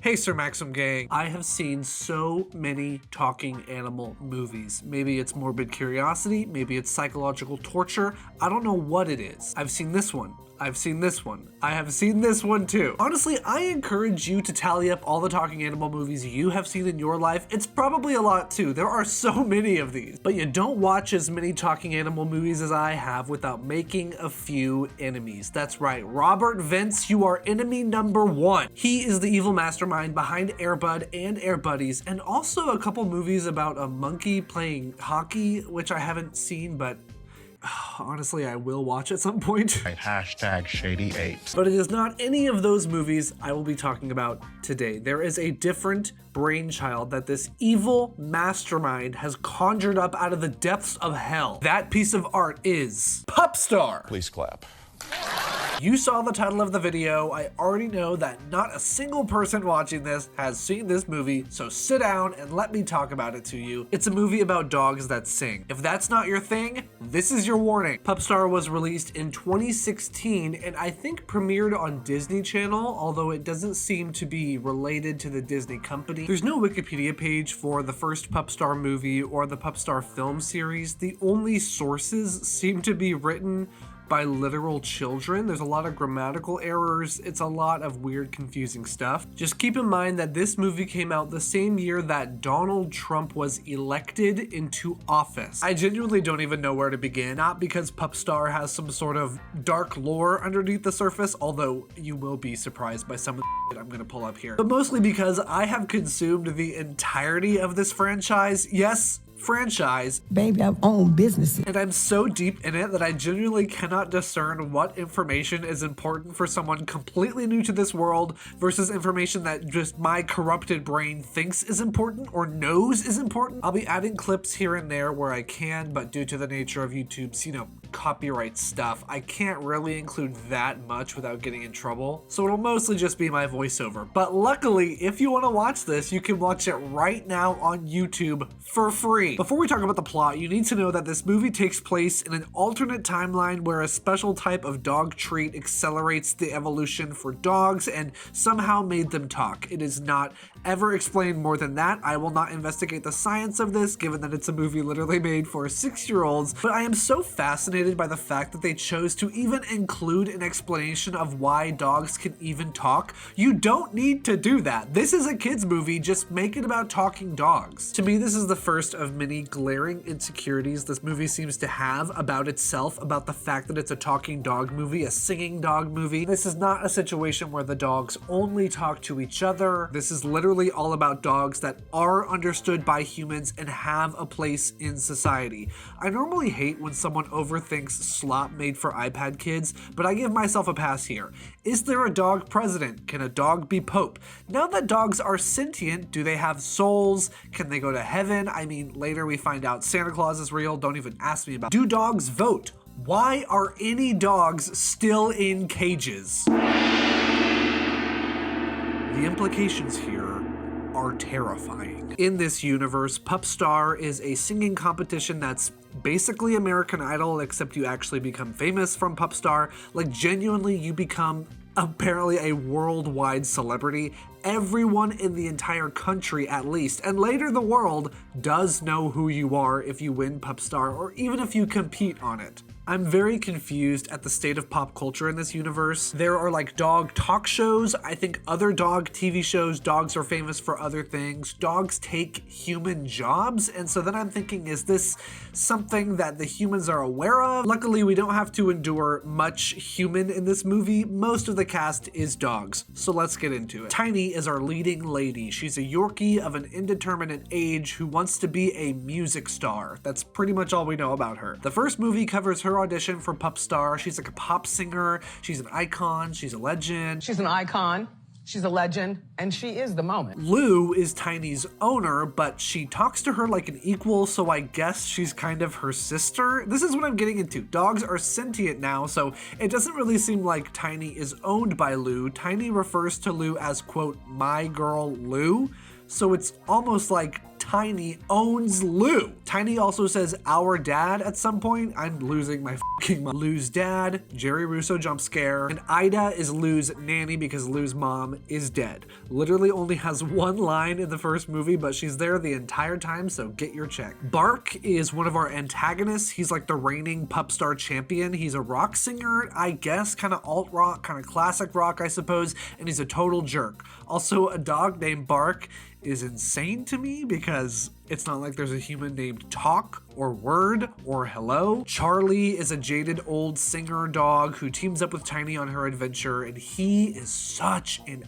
Hey Sir Maxim gang, I have seen so many talking animal movies. Maybe it's morbid curiosity, maybe it's psychological torture, I don't know what it is. I've seen this one. I've seen this one. I have seen this one too. Honestly, I encourage you to tally up all the talking animal movies you have seen in your life. It's probably a lot too. There are so many of these. But you don't watch as many talking animal movies as I have without making a few enemies. That's right, Robert Vince, you are enemy number one. He is the evil mastermind behind Air Bud and Air Buddies, and also a couple movies about a monkey playing hockey, which I haven't seen, but honestly, I will watch at some point. Hashtag Shady Apes. But it is not any of those movies I will be talking about today. There is a different brainchild that this evil mastermind has conjured up out of the depths of hell. That piece of art is Pup Star. Please clap. You saw the title of the video. I already know that not a single person watching this has seen this movie, so sit down and let me talk about it to you. It's a movie about dogs that sing. If that's not your thing, this is your warning. Pup Star was released in 2016 and I think premiered on Disney Channel, although it doesn't seem to be related to the Disney company. There's no Wikipedia page for the first Pup Star movie or the Pup Star film series. The only sources seem to be written by literal children. There's a lot of grammatical errors. It's a lot of weird, confusing stuff. Just keep in mind that this movie came out the same year that Donald Trump was elected into office. I genuinely don't even know where to begin, not because Pup Star has some sort of dark lore underneath the surface, although you will be surprised by some of the shit I'm gonna pull up here, but mostly because I have consumed the entirety of this franchise. Yes, franchise. Baby, I've owned businesses. And I'm so deep in it that I genuinely cannot discern what information is important for someone completely new to this world versus information that just my corrupted brain thinks is important or knows is important. I'll be adding clips here and there where I can, but due to the nature of YouTube's, copyright stuff, I can't really include that much without getting in trouble. So it'll mostly just be my voiceover. But luckily, if you want to watch this, you can watch it right now on YouTube for free. Before we talk about the plot, you need to know that this movie takes place in an alternate timeline where a special type of dog treat accelerates the evolution for dogs and somehow made them talk. It is not ever explained more than that. I will not investigate the science of this, given that it's a movie literally made for 6-year-olds, but I am so fascinated by the fact that they chose to even include an explanation of why dogs can even talk. You don't need to do that. This is a kid's movie, just make it about talking dogs. To me, this is the first of many glaring insecurities this movie seems to have about itself, about the fact that it's a talking dog movie, a singing dog movie. This is not a situation where the dogs only talk to each other. This is literally all about dogs that are understood by humans and have a place in society. I normally hate when someone overthinks slop made for iPad kids, but I give myself a pass here. Is there a dog president? Can a dog be pope? Now that dogs are sentient, do they have souls? Can they go to heaven? I mean, later we find out Santa Claus is real. Don't even ask me about it. Do dogs vote? Why are any dogs still in cages? The implications here are terrifying. In this universe, Pup Star is a singing competition that's basically American Idol, except you actually become famous from Pup Star. Like, genuinely, you become apparently a worldwide celebrity. Everyone in the entire country, at least, and later the world, does know who you are if you win Pup Star, or even if you compete on it. I'm very confused at the state of pop culture in this universe. There are like dog talk shows. I think other dog TV shows, dogs are famous for other things. Dogs take human jobs. And so then I'm thinking, is this something that the humans are aware of? Luckily, we don't have to endure much human in this movie. Most of the cast is dogs. So let's get into it. Tiny is our leading lady. She's a Yorkie of an indeterminate age who wants to be a music star. That's pretty much all we know about her. The first movie covers her audition for Pup Star. She's like a pop singer. She's an icon. She's a legend. She's an icon. She's a legend, and she is the moment. Lou is Tiny's owner, but she talks to her like an equal, so I guess she's kind of her sister. This is what I'm getting into. Dogs are sentient now, so it doesn't really seem like Tiny is owned by Lou. Tiny refers to Lou as, quote, my girl Lou. So it's almost like Tiny owns Lou. Tiny also says our dad at some point. I'm losing my fucking mind. Lou's dad, Jerry Russo jump scare, and Ida is Lou's nanny because Lou's mom is dead. Literally only has one line in the first movie, but she's there the entire time, so get your check. Bark is one of our antagonists. He's like the reigning Pup Star champion. He's a rock singer, I guess, kind of alt rock, kind of classic rock, I suppose, and he's a total jerk. Also, a dog named Bark is insane to me because it's not like there's a human named Talk or Word or Hello. Charlie is a jaded old singer dog who teams up with Tiny on her adventure, and he is such an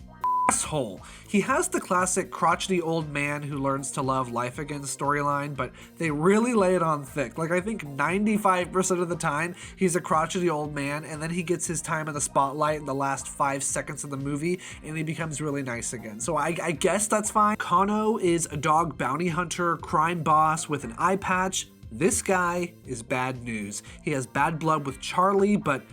asshole. He has the classic crotchety old man who learns to love life again storyline, but they really lay it on thick. Like, I think 95% of the time he's a crotchety old man, and then he gets his time in the spotlight in the last 5 seconds of the movie and he becomes really nice again. So I guess that's fine. Kano is a dog bounty hunter, crime boss with an eye patch. This guy is bad news. He has bad blood with Charlie, but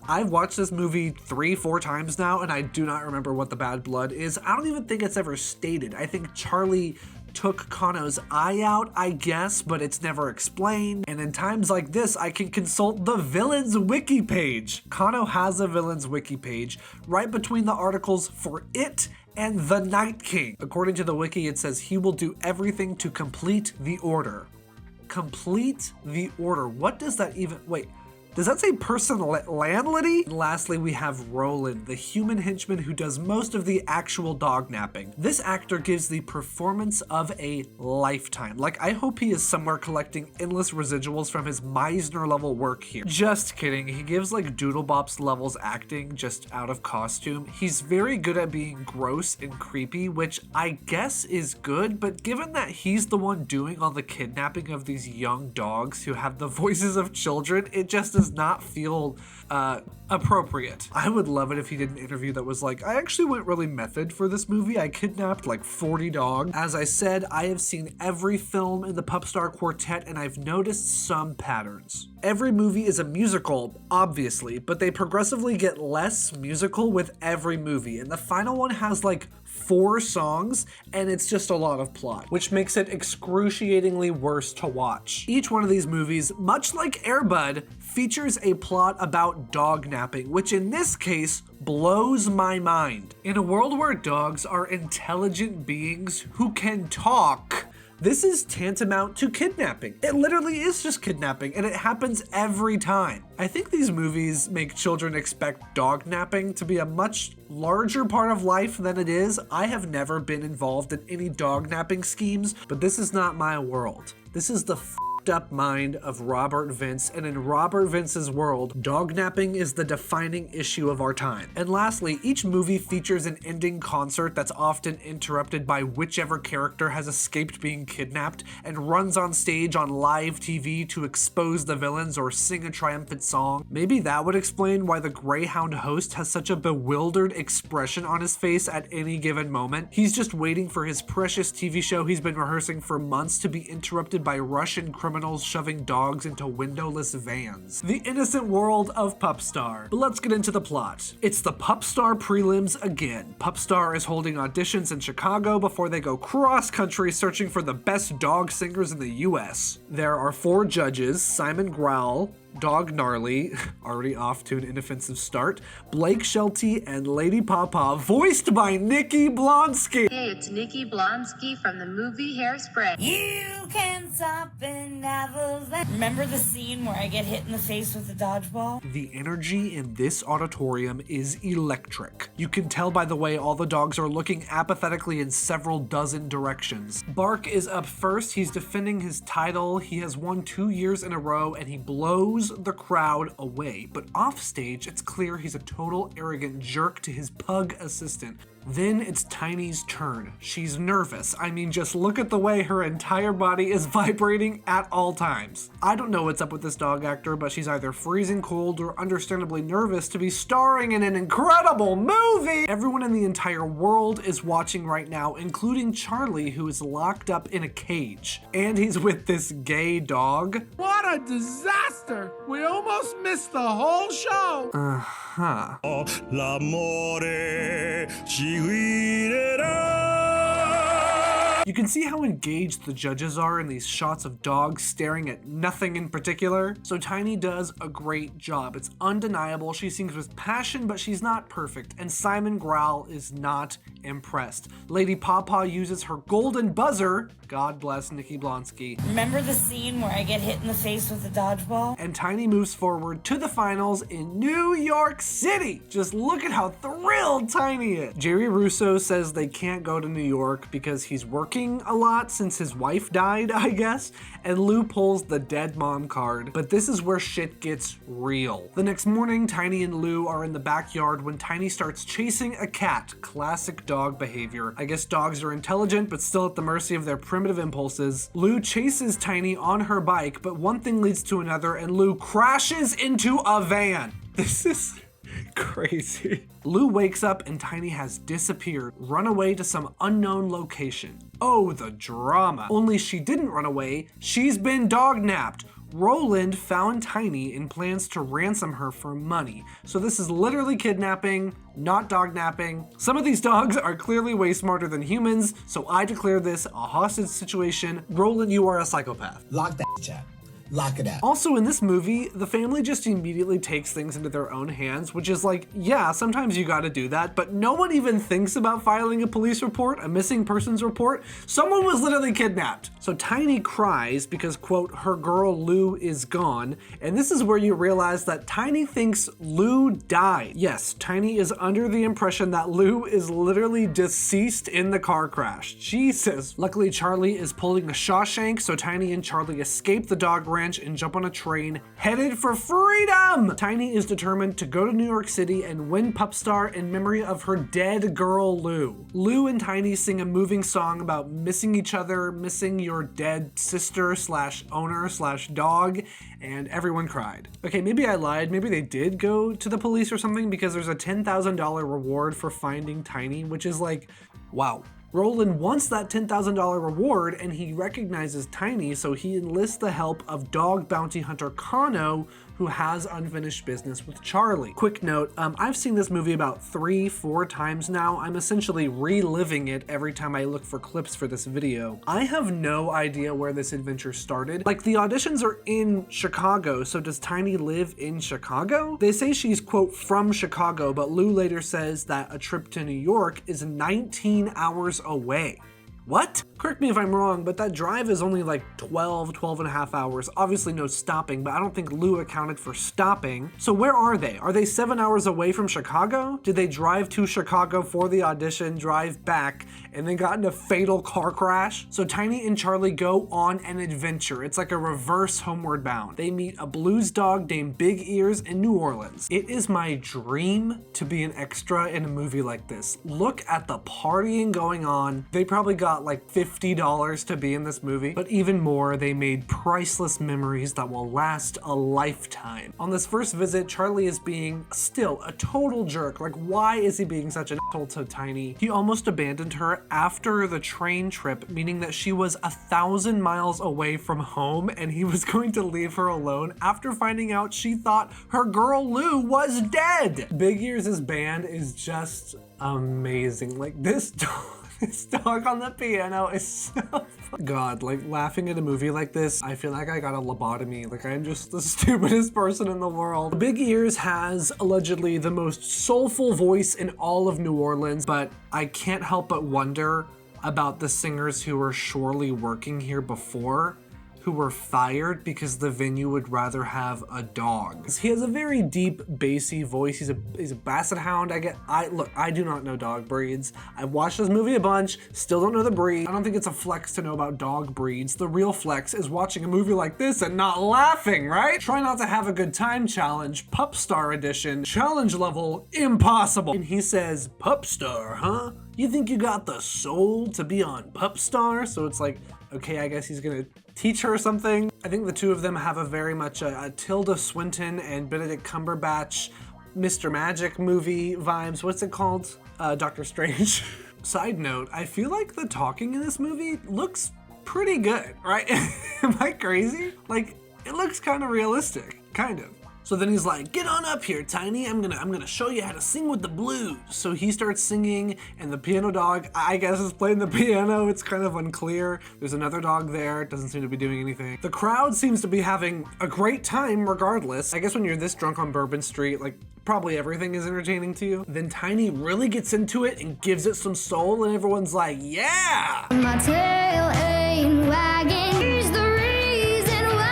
I've watched this movie 3-4 times now, and I do not remember what the bad blood is. I don't even think it's ever stated. I think Charlie took Kano's eye out, I guess, but it's never explained. And in times like this, I can consult the Villains Wiki page. Kano has a Villains Wiki page right between the articles for it and the Night King. According to the wiki, it says he will do everything to complete the order. Complete the order. What does that even... Wait. Does that say personality? And lastly, we have Roland, the human henchman who does most of the actual dog napping. This actor gives the performance of a lifetime. Like, I hope he is somewhere collecting endless residuals from his Meisner level work here. Just kidding. He gives like Doodlebops levels acting just out of costume. He's very good at being gross and creepy, which I guess is good, but given that he's the one doing all the kidnapping of these young dogs who have the voices of children, it just does not feel appropriate. I would love it if he did an interview that was like, I actually went really method for this movie. I kidnapped like 40 dogs. As I said, I have seen every film in the Pup Star Quartet and I've noticed some patterns. Every movie is a musical, obviously, but they progressively get less musical with every movie. And the final one has like 4 songs and it's just a lot of plot, which makes it excruciatingly worse to watch. Each one of these movies, much like Air Bud, features a plot about dog napping, which in this case blows my mind. In a world where dogs are intelligent beings who can talk, this is tantamount to kidnapping. It literally is just kidnapping, and it happens every time. I think these movies make children expect dog napping to be a much larger part of life than it is. I have never been involved in any dog napping schemes, but this is not my world. This is the up mind of Robert Vince, and in Robert Vince's world, dog napping is the defining issue of our time. And lastly, each movie features an ending concert that's often interrupted by whichever character has escaped being kidnapped and runs on stage on live TV to expose the villains or sing a triumphant song. Maybe that would explain why the Greyhound host has such a bewildered expression on his face at any given moment. He's just waiting for his precious TV show he's been rehearsing for months to be interrupted by Russian criminals shoving dogs into windowless vans. The innocent world of Pup Star. But let's get into the plot. It's the Pup Star prelims again. Pup Star is holding auditions in Chicago before they go cross-country searching for the best dog singers in the US. There are 4 judges: Simon Growl, Dog Gnarly, already off to an inoffensive start, Blake Shelty, and Lady Pawpaw, voiced by Nikki Blonsky. Hey, it's Nikki Blonsky from the movie Hairspray. You can stop and avalanche. Remember the scene where I get hit in the face with a dodgeball? The energy in this auditorium is electric. You can tell by the way all the dogs are looking apathetically in several dozen directions. Bark is up first. He's defending his title. He has won 2 years in a row and he blows the crowd away. But offstage, it's clear he's a total arrogant jerk to his pug assistant. Then it's Tiny's turn. She's nervous. I mean, just look at the way her entire body is vibrating at all times. I don't know what's up with this dog actor, but she's either freezing cold or understandably nervous to be starring in an incredible movie. Everyone in the entire world is watching right now, including Charlie, who is locked up in a cage. And he's with this gay dog. What a disaster! We almost missed the whole show! Uh-huh. L'amore ci guiderà. You can see how engaged the judges are in these shots of dogs staring at nothing in particular. So Tiny does a great job. It's undeniable. She sings with passion, but she's not perfect. And Simon Growl is not impressed. Lady Pawpaw uses her golden buzzer. God bless Nikki Blonsky. Remember the scene where I get hit in the face with a dodgeball? And Tiny moves forward to the finals in New York City. Just look at how thrilled Tiny is. Jerry Russo says they can't go to New York because he's working a lot since his wife died, I guess. And Lou pulls the dead mom card. But this is where shit gets real. The next morning, Tiny and Lou are in the backyard when Tiny starts chasing a cat. Classic dog behavior. I guess dogs are intelligent, but still at the mercy of their primitive impulses. Lou chases Tiny on her bike, but one thing leads to another, and Lou crashes into a van. This is crazy. Lou wakes up and Tiny has disappeared, run away to some unknown location. Oh, the drama. Only she didn't run away, she's been dog-napped. Roland found Tiny and plans to ransom her for money. So this is literally kidnapping, not dog-napping. Some of these dogs are clearly way smarter than humans, so I declare this a hostage situation. Roland, you are a psychopath. Lock that chat. Lock it up. Also, in this movie, the family just immediately takes things into their own hands, which is like, yeah, sometimes you gotta do that, but no one even thinks about filing a police report, a missing persons report. Someone was literally kidnapped. So Tiny cries because, quote, her girl Lou is gone, and this is where you realize that Tiny thinks Lou died. Yes, Tiny is under the impression that Lou is literally deceased in the car crash. Jesus. Luckily, Charlie is pulling a Shawshank, so Tiny and Charlie escape the dog ranch and jump on a train headed for freedom. Tiny is determined to go to New York City and win Pup Star in memory of her dead girl Lou. Lou and Tiny sing a moving song about missing each other, missing your dead sister slash owner slash dog, and everyone cried. Okay, maybe I lied. Maybe they did go to the police or something because there's a $10,000 reward for finding Tiny, which is like, wow. Roland wants that $10,000 reward and he recognizes Tiny, so he enlists the help of dog bounty hunter Kano, who has unfinished business with Charlie. Quick note, I've seen this movie about 3-4 times now. I'm essentially reliving it every time I look for clips for this video. I have no idea where this adventure started. Like, the auditions are in Chicago, so does Tiny live in Chicago? They say she's, quote, from Chicago, but Lou later says that a trip to New York is 19 hours away. What? Correct me if I'm wrong, but that drive is only like 12 and a half hours. Obviously no stopping, but I don't think Lou accounted for stopping. So where are they? Are they 7 hours away from Chicago? Did they drive to Chicago for the audition, drive back, and then got in a fatal car crash? So Tiny and Charlie go on an adventure. It's like a reverse Homeward Bound. They meet a blues dog named Big Ears in New Orleans. It is my dream to be an extra in a movie like this. Look at the partying going on. They probably got like $50 to be in this movie, but even more, they made priceless memories that will last a lifetime. On this first visit, Charlie is being still a total jerk. Like, why is he being such an asshole to Tiny? He almost abandoned her after the train trip, meaning that she was 1,000 miles away from home and he was going to leave her alone after finding out she thought her girl Lou was dead. Big Ears' band is just amazing. Like, this dog on the piano is so God, like, laughing at a movie like this, I feel like I got a lobotomy. Like, I'm just the stupidest person in the world. Big Ears has allegedly the most soulful voice in all of New Orleans, but I can't help but wonder about the singers who were surely working here before, who were fired because the venue would rather have a dog. He has a very deep, bassy voice. He's a basset hound. Look, I do not know dog breeds. I've watched this movie a bunch, still don't know the breed. I don't think it's a flex to know about dog breeds. The real flex is watching a movie like this and not laughing, right? Try not to have a good time challenge, Pup Star edition, challenge level impossible. And he says, Pup Star, huh? You think you got the soul to be on Pup Star? So it's like, okay, I guess he's gonna teach her something. I think the two of them have a very much a Tilda Swinton and Benedict Cumberbatch Mr. Magic movie vibes. What's it called? Doctor Strange. Side note, I feel like the talking in this movie looks pretty good, right? Am I crazy? Like, it looks kind of realistic, kind of. So then he's like, get on up here, Tiny. I'm gonna show you how to sing with the blues. So he starts singing, and the piano dog, I guess, is playing the piano. It's kind of unclear. There's another dog there. It doesn't seem to be doing anything. The crowd seems to be having a great time regardless. I guess when you're this drunk on Bourbon Street, like, probably everything is entertaining to you. Then Tiny really gets into it and gives it some soul, and everyone's like, yeah! My tail ain't wagging. Here's the reason why.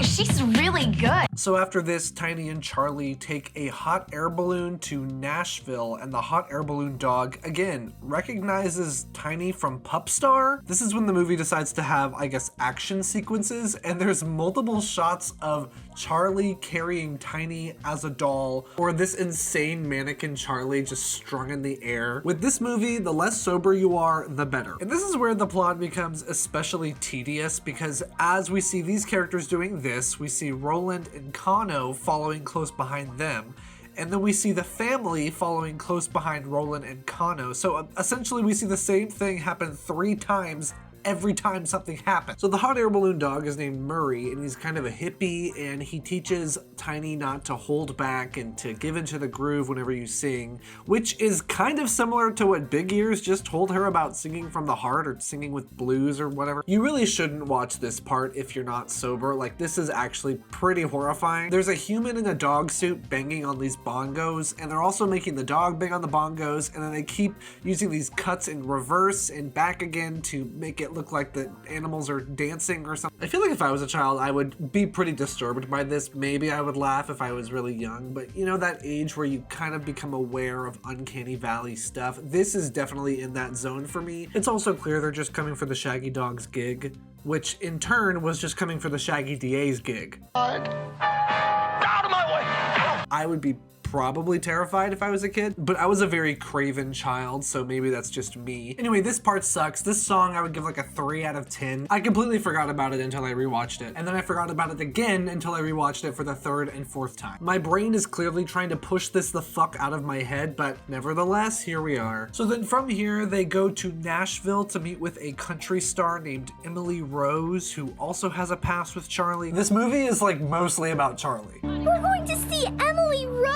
She's really good. So after this, Tiny and Charlie take a hot air balloon to Nashville, and the hot air balloon dog, again, recognizes Tiny from Pup Star. This is when the movie decides to have, I guess, action sequences, and there's multiple shots of Charlie carrying Tiny as a doll, or this insane mannequin Charlie just strung in the air. With this movie, the less sober you are, the better. And this is where the plot becomes especially tedious, because as we see these characters doing this, we see Roland and Kano following close behind them. And then we see the family following close behind Roland and Kano. So essentially we see the same thing happen 3 times every time something happens. So the hot air balloon dog is named Murray, and he's kind of a hippie, and he teaches Tiny not to hold back and to give into the groove whenever you sing, which is kind of similar to what Big Ears just told her about singing from the heart or singing with blues or whatever. You really shouldn't watch this part if you're not sober. Like, this is actually pretty horrifying. There's a human in a dog suit banging on these bongos, and they're also making the dog bang on the bongos, and then they keep using these cuts in reverse and back again to make it look like the animals are dancing or something. I feel like if I was a child, I would be pretty disturbed by this. Maybe I would laugh if I was really young, but you know that age where you kind of become aware of uncanny valley stuff? This is definitely in that zone for me. It's also clear they're just coming for the Shaggy Dog's gig, which in turn was just coming for the Shaggy DA's gig. Out of my way! I would be probably terrified if I was a kid, but I was a very craven child, so maybe that's just me. Anyway, this part sucks. This song I would give like a 3 out of 10. I completely forgot about it until I rewatched it, and then I forgot about it again until I rewatched it for the 3rd and 4th time. My brain is clearly trying to push this the fuck out of my head, but nevertheless, here we are. So then from here, they go to Nashville to meet with a country star named Emily Rose, who also has a past with Charlie. This movie is like mostly about Charlie. We're going to see Emily Rose?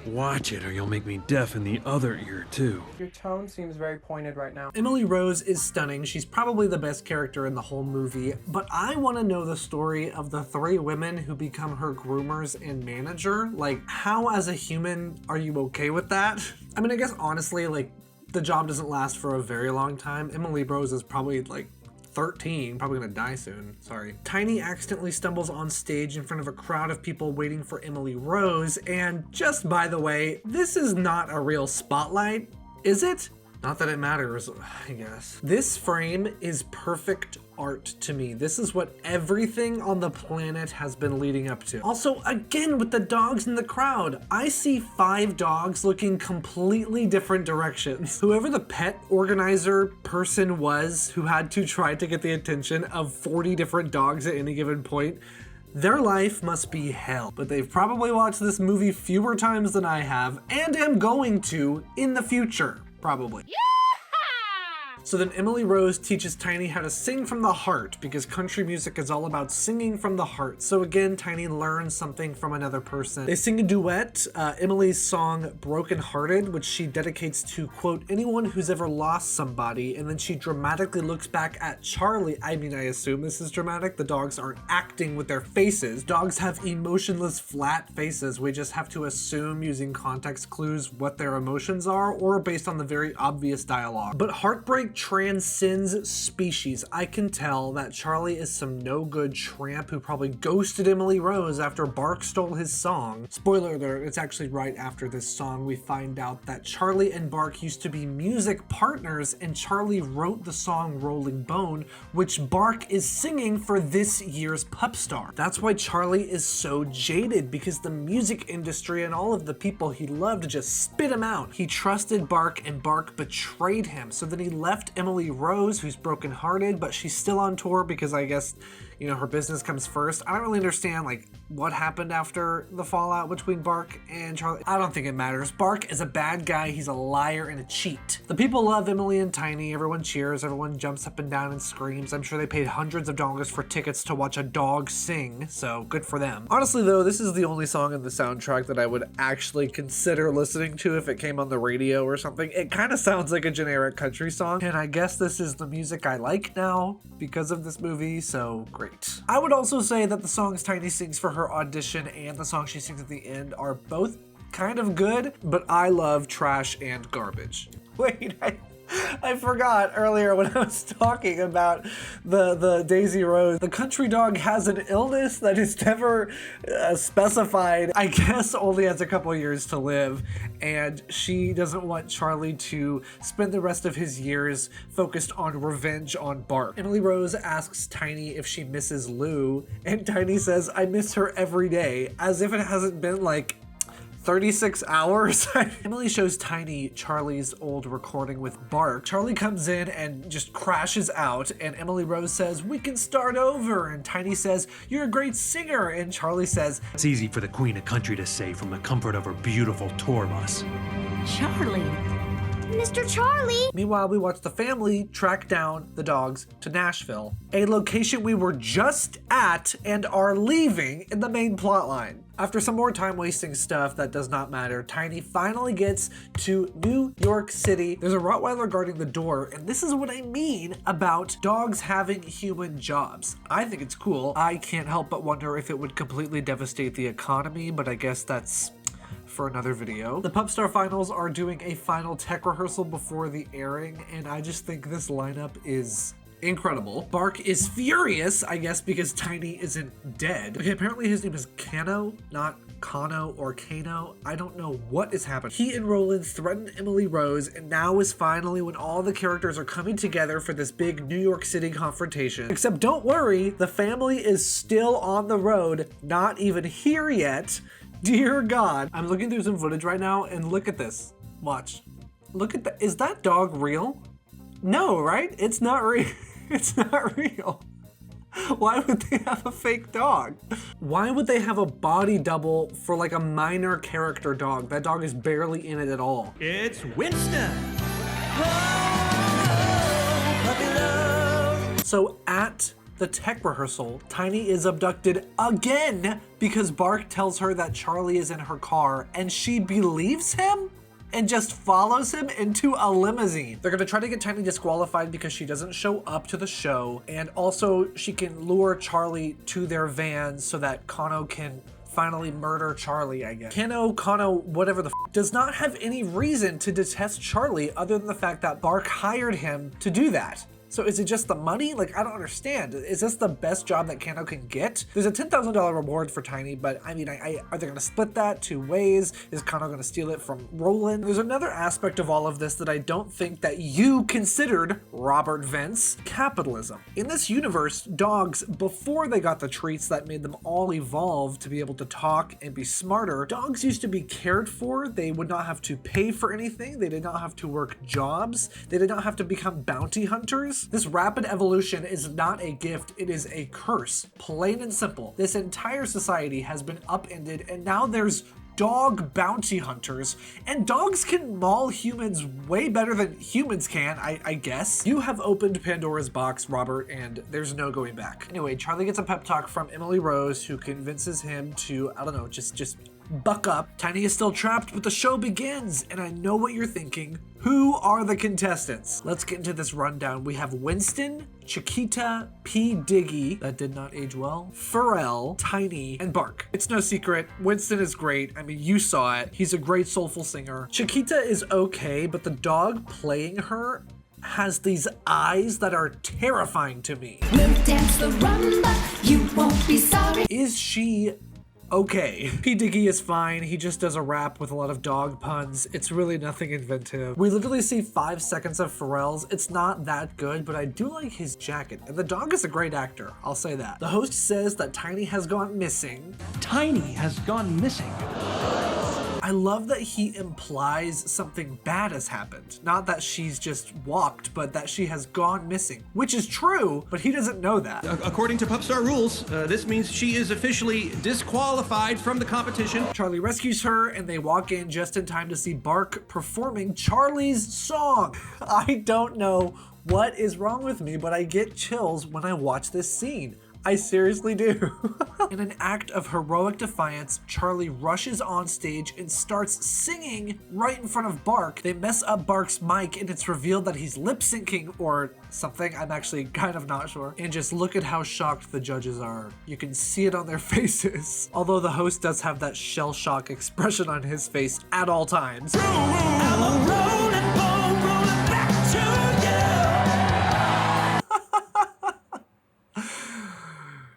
Watch it or you'll make me deaf in the other ear too. Your tone seems very pointed right now. Emily Rose is stunning. She's probably the best character in the whole movie, but I want to know the story of the 3 women who become her groomers and manager. Like, how as a human are you okay with that? I mean, I guess honestly, like, the job doesn't last for a very long time. Emily Rose is probably like 13, probably gonna die soon, sorry. Tiny accidentally stumbles on stage in front of a crowd of people waiting for Emily Rose, and just by the way, this is not a real spotlight, is it? Not that it matters, I guess. This frame is perfect art to me. This is what everything on the planet has been leading up to. Also, again, with the dogs in the crowd, I see 5 dogs looking completely different directions. Whoever the pet organizer person was who had to try to get the attention of 40 different dogs at any given point, their life must be hell. But they've probably watched this movie fewer times than I have, and am going to in the future, probably. So then Emily Rose teaches Tiny how to sing from the heart, because country music is all about singing from the heart. So again, Tiny learns something from another person. They sing a duet, Emily's song Broken Hearted, which she dedicates to, quote, anyone who's ever lost somebody, and then she dramatically looks back at Charlie. I mean, I assume this is dramatic. The dogs aren't acting with their faces. Dogs have emotionless, flat faces. We just have to assume using context clues what their emotions are, or based on the very obvious dialogue. But heartbreak transcends species. I can tell that Charlie is some no-good tramp who probably ghosted Emily Rose after Bark stole his song. Spoiler alert, it's actually right after this song we find out that Charlie and Bark used to be music partners, and Charlie wrote the song Rolling Bone, which Bark is singing for this year's Pup Star. That's why Charlie is so jaded, because the music industry and all of the people he loved just spit him out. He trusted Bark and Bark betrayed him, so then he left Emily Rose, who's brokenhearted, but she's still on tour because I guess you know, her business comes first. I don't really understand like what happened after the fallout between Bark and Charlie. I don't think it matters. Bark is a bad guy. He's a liar and a cheat. The people love Emily and Tiny. Everyone cheers. Everyone jumps up and down and screams. I'm sure they paid hundreds of dollars for tickets to watch a dog sing, so good for them. Honestly though, this is the only song in the soundtrack that I would actually consider listening to if it came on the radio or something. It kind of sounds like a generic country song, and I guess this is the music I like now because of this movie, so great. I would also say that the songs Tiny sings for her audition and the song she sings at the end are both kind of good, but I love Trash and Garbage. Wait, I forgot earlier when I was talking about the Daisy Rose. The country dog has an illness that is never specified. I guess only has a couple years to live, and she doesn't want Charlie to spend the rest of his years focused on revenge on Bark. Emily Rose asks Tiny if she misses Lou, and Tiny says, I miss her every day, as if it hasn't been like 36 hours. Emily shows Tiny Charlie's old recording with Bark. Charlie comes in and just crashes out, and Emily Rose says, we can start over, and Tiny says, you're a great singer, and Charlie says, It's easy for the Queen of Country to say from the comfort of her beautiful tour bus. Charlie. Mr. Charlie! Meanwhile, we watch the family track down the dogs to Nashville, a location we were just at and are leaving in the main plotline. After some more time wasting stuff that does not matter, Tiny finally gets to New York City. There's a Rottweiler guarding the door, and this is what I mean about dogs having human jobs. I think it's cool. I can't help but wonder if it would completely devastate the economy, but I guess that's for another video. The Pup Star finals are doing a final tech rehearsal before the airing, and I just think this lineup is incredible. Bark is furious, I guess, because Tiny isn't dead. Okay, apparently his name is Kano, not Kano or Kano. I don't know what is happening. He and Roland threaten Emily Rose, and now is finally when all the characters are coming together for this big New York City confrontation. Except don't worry, the family is still on the road, not even here yet. Dear God. I'm looking through some footage right now, and look at this. Watch. Look at that. Is that dog real? No, right? It's not real. It's not real. Why would they have a fake dog? Why would they have a body double for like a minor character dog? That dog is barely in it at all. It's Winston! So at the tech rehearsal, Tiny is abducted again because Bark tells her that Charlie is in her car, and she believes him and just follows him into a limousine. They're gonna try to get Tiny disqualified because she doesn't show up to the show, and also she can lure Charlie to their van so that Kano can finally murder Charlie, I guess. Kano, whatever the does not have any reason to detest Charlie other than the fact that Bark hired him to do that. So is it just the money? Like, I don't understand. Is this the best job that Kano can get? There's a $10,000 reward for Tiny, but I mean, are they gonna split that 2 ways? Is Kano gonna steal it from Roland? There's another aspect of all of this that I don't think that you considered, Robert Vance: capitalism. In this universe, dogs, before they got the treats that made them all evolve to be able to talk and be smarter, dogs used to be cared for. They would not have to pay for anything. They did not have to work jobs. They did not have to become bounty hunters. This rapid evolution is not a gift, it is a curse. Plain and simple. This entire society has been upended, and now there's dog bounty hunters, and dogs can maul humans way better than humans can, I guess. You have opened Pandora's box, Robert, and there's no going back. Anyway, Charlie gets a pep talk from Emily Rose, who convinces him to, I don't know, just buck up. Tiny is still trapped, but the show begins, and I know what you're thinking. Who are the contestants? Let's get into this rundown. We have Winston, Chiquita, P. Diggy, that did not age well, Pharrell, Tiny, and Bark. It's no secret, Winston is great. I mean, you saw it. He's a great soulful singer. Chiquita is okay, but the dog playing her has these eyes that are terrifying to me. We'll dance the rumba, you won't be sorry. Is she okay? P. Diggy is fine. He just does a rap with a lot of dog puns. It's really nothing inventive. We literally see 5 seconds of Pharrell's. It's not that good, but I do like his jacket. And the dog is a great actor, I'll say that. The host says that Tiny has gone missing. Tiny has gone missing. I I love that he implies something bad has happened. Not that she's just walked, but that she has gone missing, which is true, but he doesn't know that. According to Pup Star rules, this means she is officially disqualified from the competition. Charlie rescues her, and they walk in just in time to see Bark performing Charlie's song. I don't know what is wrong with me, but I get chills when I watch this scene. I seriously do. In an act of heroic defiance, Charlie rushes on stage and starts singing right in front of Bark. They mess up Bark's mic and it's revealed that he's lip syncing or something. I'm actually kind of not sure. And just look at how shocked the judges are. You can see it on their faces. Although the host does have that shell shock expression on his face at all times.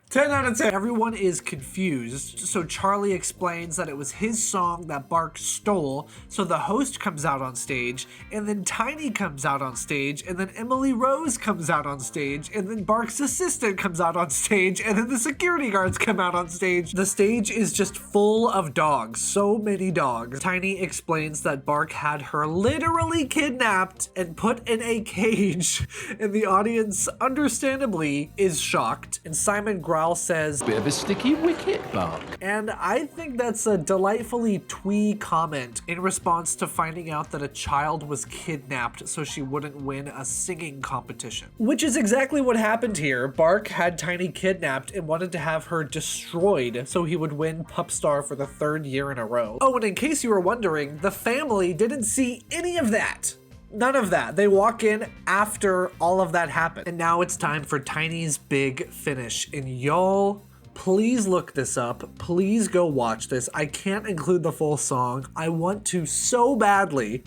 10 out of 10. Everyone is confused, so Charlie explains that it was his song that Bark stole, so the host comes out on stage, and then Tiny comes out on stage, and then Emily Rose comes out on stage, and then Bark's assistant comes out on stage, and then the security guards come out on stage. The stage is just full of dogs, so many dogs. Tiny explains that Bark had her literally kidnapped and put in a cage, and the audience, understandably, is shocked, and Simon Growl says, "Bit of a sticky wicket, Bark." And I think that's a delightfully twee comment in response to finding out that a child was kidnapped so she wouldn't win a singing competition. Which is exactly what happened here. Bark had Tiny kidnapped and wanted to have her destroyed so he would win Pup Star for the 3rd year in a row. Oh, and in case you were wondering, the family didn't see any of that. None of that. They walk in after all of that happened. And now it's time for Tiny's big finish. And y'all, please look this up. Please go watch this. I can't include the full song. I want to so badly.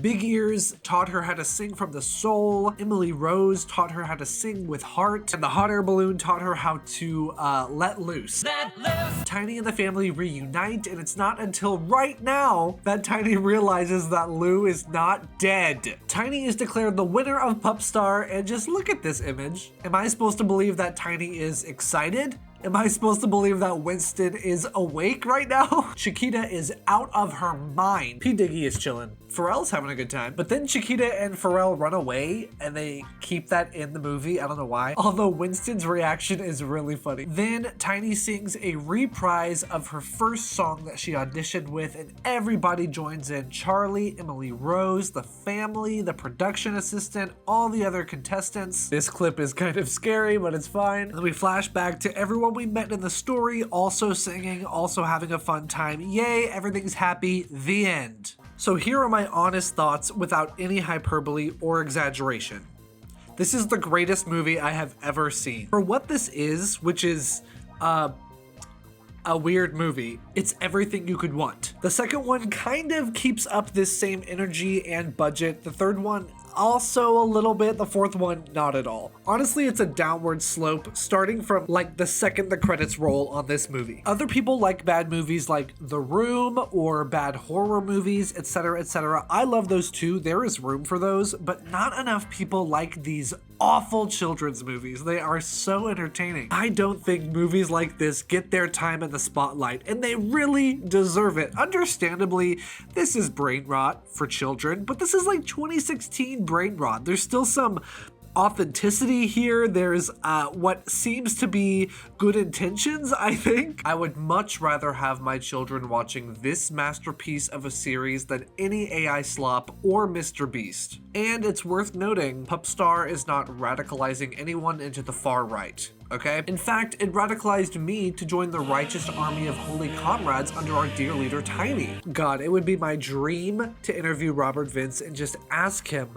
Big Ears taught her how to sing from the soul. Emily Rose taught her how to sing with heart. And the hot air balloon taught her how to let loose. Tiny and the family reunite, and it's not until right now that Tiny realizes that Lou is not dead. Tiny is declared the winner of Pup Star, and just look at this image. Am I supposed to believe that Tiny is excited? Am I supposed to believe that Winston is awake right now? Chiquita is out of her mind. P. Diggy is chilling. Pharrell's having a good time. But then Chiquita and Pharrell run away, and they keep that in the movie. I don't know why. Although Winston's reaction is really funny. Then Tiny sings a reprise of her first song that she auditioned with, and everybody joins in. Charlie, Emily Rose, the family, the production assistant, all the other contestants. This clip is kind of scary, but it's fine. Then we flash back to everyone we met in the story, also singing, also having a fun time. Yay, everything's happy, the end. So here are my honest thoughts without any hyperbole or exaggeration. This is the greatest movie I have ever seen. For what this is, which is a weird movie, it's everything you could want. The second one kind of keeps up this same energy and budget. The third one also a little bit. The fourth one, not at all. Honestly, it's a downward slope starting from like the second the credits roll on this movie. Other people like bad movies like The Room or bad horror movies, etc., etc. I love those too. There is room for those, but not enough people like these awful children's movies. They are so entertaining. I don't think movies like this get their time in the spotlight, and they really deserve it. Understandably, this is brain rot for children, but this is like 2016 brain rot. There's still some authenticity here. There's what seems to be good intentions, I think. I would much rather have my children watching this masterpiece of a series than any AI slop or Mr. Beast. And it's worth noting, Pup Star is not radicalizing anyone into the far right. Okay? In fact, it radicalized me to join the righteous army of holy comrades under our dear leader, Tiny. God, it would be my dream to interview Robert Vince and just ask him,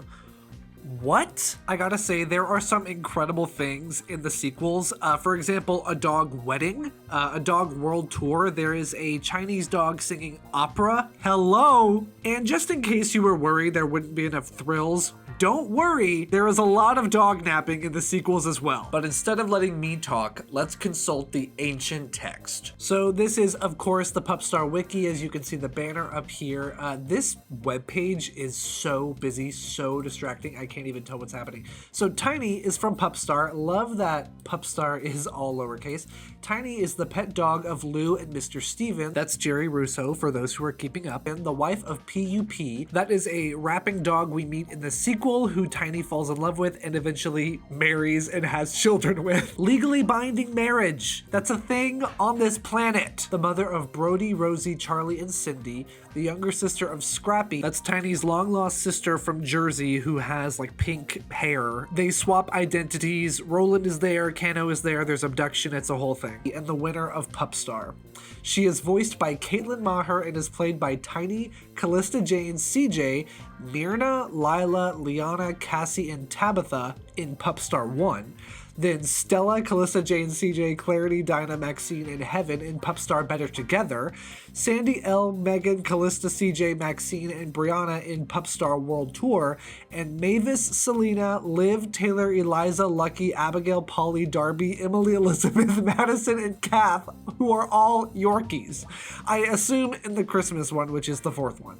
what? I gotta say, there are some incredible things in the sequels. For example, A Dog Wedding, A Dog World Tour. There is a Chinese dog singing opera. Hello! And just in case you were worried there wouldn't be enough thrills, don't worry, there is a lot of dog napping in the sequels as well. But instead of letting me talk, let's consult the ancient text. So this is, of course, the Pup Star wiki. As you can see the banner up here. This webpage is so busy, so distracting, I can't even tell what's happening. So Tiny is from Pup Star. Love that Pup Star is all lowercase. Tiny is the pet dog of Lou and Mr. Steven. That's Jerry Russo, for those who are keeping up. And the wife of PUP. That is a rapping dog we meet in the sequel, who Tiny falls in love with and eventually marries and has children with. Legally binding marriage. That's a thing on this planet. The mother of Brody, Rosie, Charlie, and Cindy. The younger sister of Scrappy. That's Tiny's long-lost sister from Jersey who has like pink hair. They swap identities. Roland is there, Kano is there, there's abduction, it's a whole thing. And the winner of Pup Star. She is voiced by Caitlin Maher and is played by Tiny, Callista Jane, CJ, Myrna, Lila, Liana, Cassie, and Tabitha in Pup Star 1. Then Stella, Callista Jane, CJ, Clarity, Dinah, Maxine, and Heaven in Pup Star Better Together. Sandy L, Megan, Callista, CJ, Maxine, and Brianna in Pup Star World Tour. And Mavis, Selena, Liv, Taylor, Eliza, Lucky, Abigail, Polly, Darby, Emily, Elizabeth, Madison, and Kath, who are all Yorkies. I assume in the Christmas one, which is the fourth one.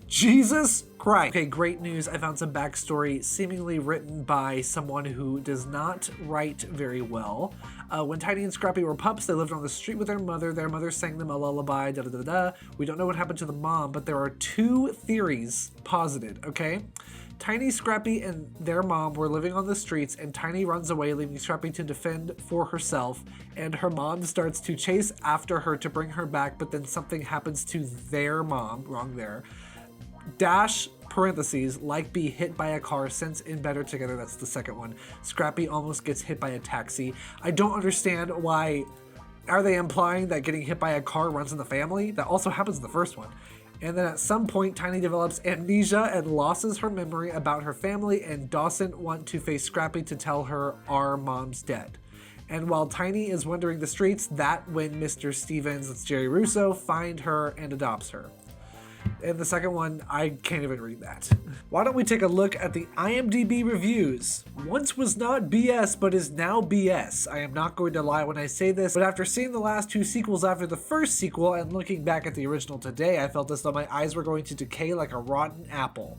Jesus Christ. Okay, great news. I found some backstory seemingly written by someone who does not write very well. When Tiny and Scrappy were pups, they lived on the street with their mother. Their mother sang them a lullaby, da da da da. We don't know what happened to the mom, but there are 2 theories posited, okay? Tiny, Scrappy, and their mom were living on the streets, and Tiny runs away, leaving Scrappy to defend for herself, and her mom starts to chase after her to bring her back, but then something happens to their mom, wrong there, dash parentheses, like be hit by a car, since in Better Together, that's the second one. Scrappy almost gets hit by a taxi. I don't understand why. Are they implying that getting hit by a car runs in the family? That also happens in the first one. And then at some point, Tiny develops amnesia and loses her memory about her family, and doesn't want to face Scrappy to tell her our mom's dead. And while Tiny is wandering the streets, that when Mr. Stevens, that's Jerry Russo, find her and adopts her. And the second one, I can't even read that. Why don't we take a look at the IMDb reviews? Once was not BS, but is now BS. I am not going to lie when I say this, but after seeing the last 2 sequels after the first sequel and looking back at the original today, I felt as though my eyes were going to decay like a rotten apple.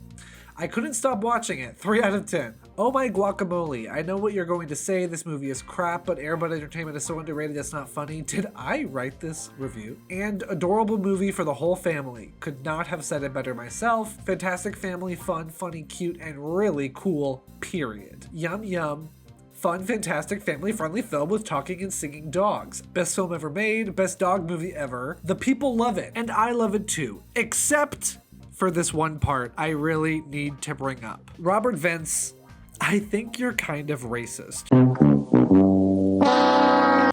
I couldn't stop watching it. 3 out of 10. Oh my guacamole. I know what you're going to say. This movie is crap, but Airbud Entertainment is so underrated it's not funny. Did I write this review? And adorable movie for the whole family. Could not have said it better myself. Fantastic family, fun, funny, cute, and really cool, period. Yum yum. Fun, fantastic, family-friendly film with talking and singing dogs. Best film ever made, best dog movie ever. The people love it, and I love it too. Except for this one part I really need to bring up. Robert Vance, I think you're kind of racist.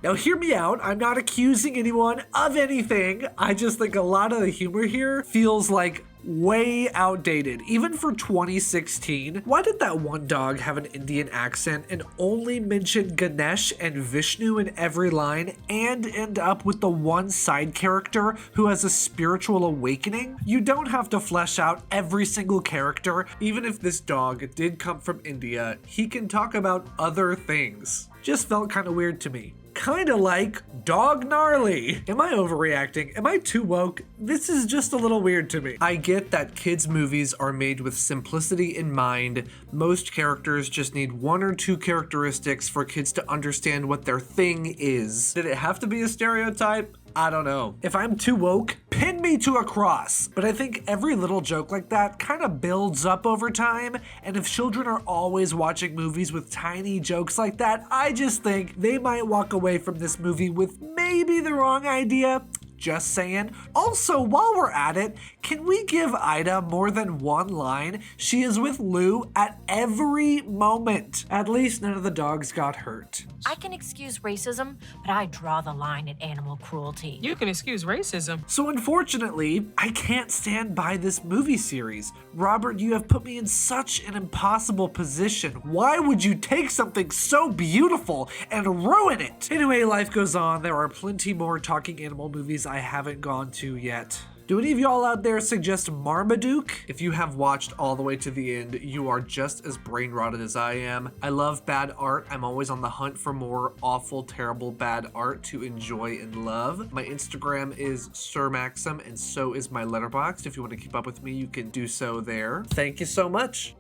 Now hear me out, I'm not accusing anyone of anything. I just think a lot of the humor here feels like way outdated, even for 2016. Why did that one dog have an Indian accent and only mention Ganesh and Vishnu in every line, and end up with the one side character who has a spiritual awakening? You don't have to flesh out every single character. Even if this dog did come from India, he can talk about other things. Just felt kind of weird to me. Kinda like Dog Gnarly. Am I overreacting? Am I too woke? This is just a little weird to me. I get that kids' movies are made with simplicity in mind. Most characters just need 1 or 2 characteristics for kids to understand what their thing is. Did it have to be a stereotype? I don't know. If I'm too woke, pin me to a cross. But I think every little joke like that kind of builds up over time, and if children are always watching movies with tiny jokes like that, I just think they might walk away from this movie with maybe the wrong idea. Just saying. Also, while we're at it, can we give Ida more than one line? She is with Lou at every moment. At least none of the dogs got hurt. I can excuse racism, but I draw the line at animal cruelty. You can excuse racism. So unfortunately, I can't stand by this movie series. Robert, you have put me in such an impossible position. Why would you take something so beautiful and ruin it? Anyway, life goes on. There are plenty more talking animal movies I haven't gone to yet. Do any of y'all out there suggest Marmaduke? If you have watched all the way to the end, you are just as brain rotted as I am. I love bad art. I'm always on the hunt for more awful, terrible, bad art to enjoy and love. My Instagram is Sir Maxim, and so is my letterboxd. If you want to keep up with me, you can do so there. Thank you so much.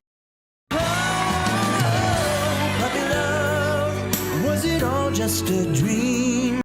Puppy love, was it all just a dream?